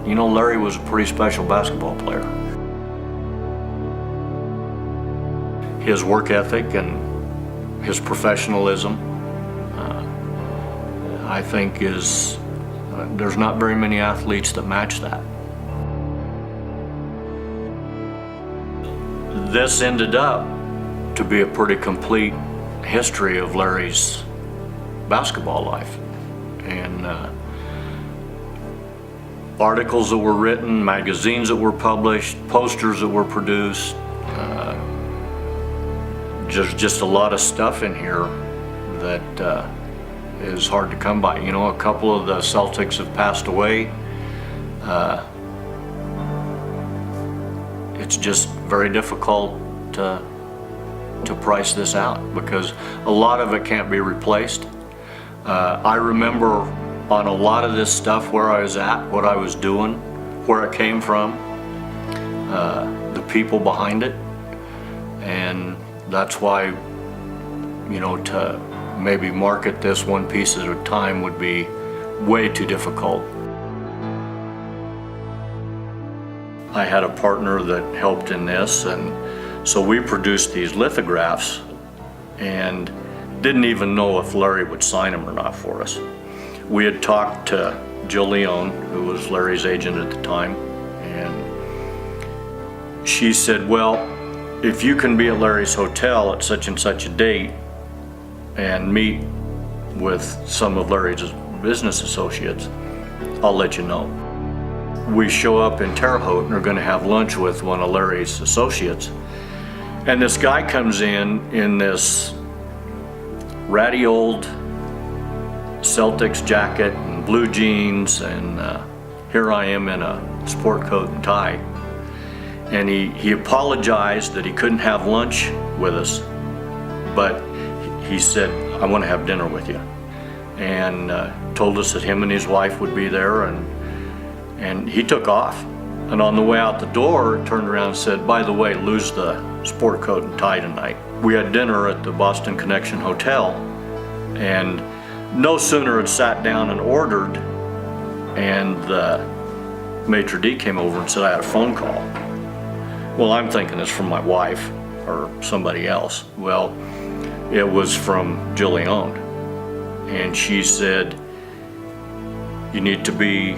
you know, Larry was a pretty special basketball player. His work ethic and his professionalism, I think there's not very many athletes that match that. This ended up to be a pretty complete history of Larry's basketball life. And articles that were written, magazines that were published, posters that were produced, just a lot of stuff in here that is hard to come by. You know, a couple of the Celtics have passed away. It's just very difficult to price this out because a lot of it can't be replaced. I remember on a lot of this stuff where I was at, what I was doing, where it came from, the people behind it, and that's why, you know, to maybe market this one piece at a time would be way too difficult. I had a partner that helped in this, and so we produced these lithographs and didn't even know if Larry would sign them or not for us. We had talked to Jill Leone, who was Larry's agent at the time, and she said, well, if you can be at Larry's hotel at such and such a date and meet with some of Larry's business associates, I'll let you know. We show up in Terre Haute and are going to have lunch with one of Larry's associates, and this guy comes in this ratty old Celtics jacket and blue jeans, and here I am in a sport coat and tie. And he apologized that he couldn't have lunch with us, but he said, I want to have dinner with you. And told us that him and his wife would be there, and he took off. And on the way out the door, turned around and said, by the way, lose the sport coat and tie tonight. We had dinner at the Boston Connection Hotel, and no sooner had sat down and ordered, and the maitre d' came over and said I had a phone call. Well, I'm thinking it's from my wife or somebody else. Well, it was from Jill Leone, and she said, you need to be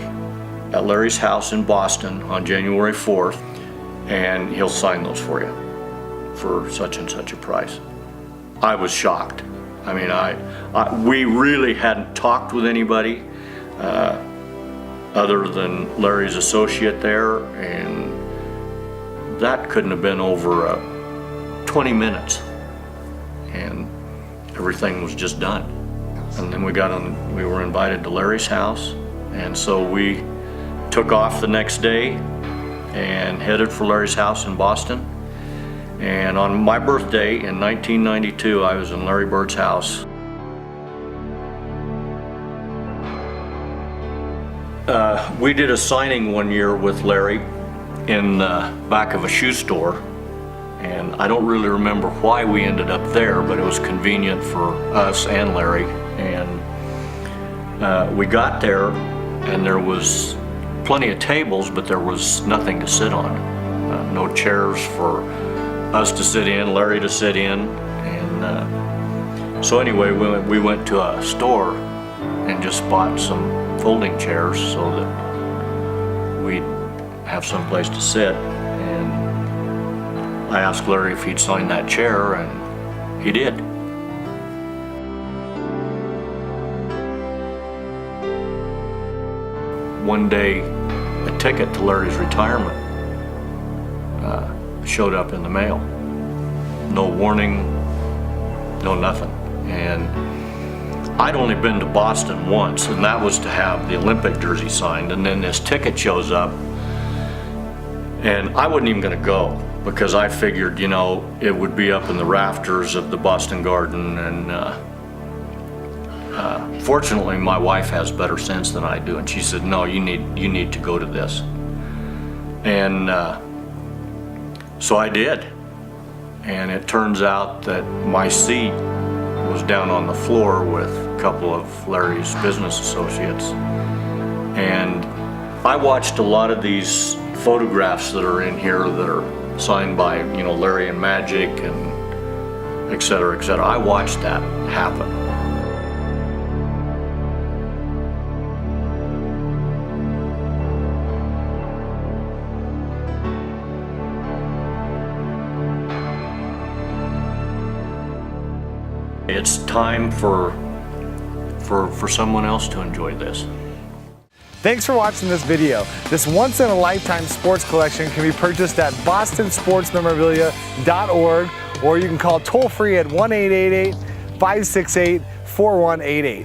at Larry's house in Boston on January 4th, and he'll sign those for you for such and such a price. I was shocked. I mean, we really hadn't talked with anybody other than Larry's associate there, and that couldn't have been over 20 minutes, and everything was just done. And then we were invited to Larry's house, and so we took off the next day and headed for Larry's house in Boston. And on my birthday in 1992, I was in Larry Bird's house. We did a signing one year with Larry in the back of a shoe store, and I don't really remember why we ended up there, but it was convenient for us and Larry. And we got there, and there was plenty of tables, but there was nothing to sit on. No chairs for us to sit in, Larry to sit in, and so anyway, we went to a store and just bought some folding chairs so that we'd have some place to sit. And I asked Larry if he'd sign that chair, and he did. One day, a ticket to Larry's retirement showed up in the mail. No warning, no nothing. And I'd only been to Boston once, and that was to have the Olympic jersey signed, and then this ticket shows up, and I wasn't even gonna go because I figured, you know, it would be up in the rafters of the Boston Garden, and fortunately my wife has better sense than I do, and she said, no, you need to go to this. And so I did, and it turns out that my seat was down on the floor with a couple of Larry's business associates, and I watched a lot of these photographs that are in here that are signed by, you know, Larry and Magic and et cetera, et cetera. I watched that happen. It's time for someone else to enjoy this. Thanks for watching this video. This once-in-a-lifetime sports collection can be purchased at bostonsportsmemorabilia.org, or you can call toll-free at 1-888-568-4188.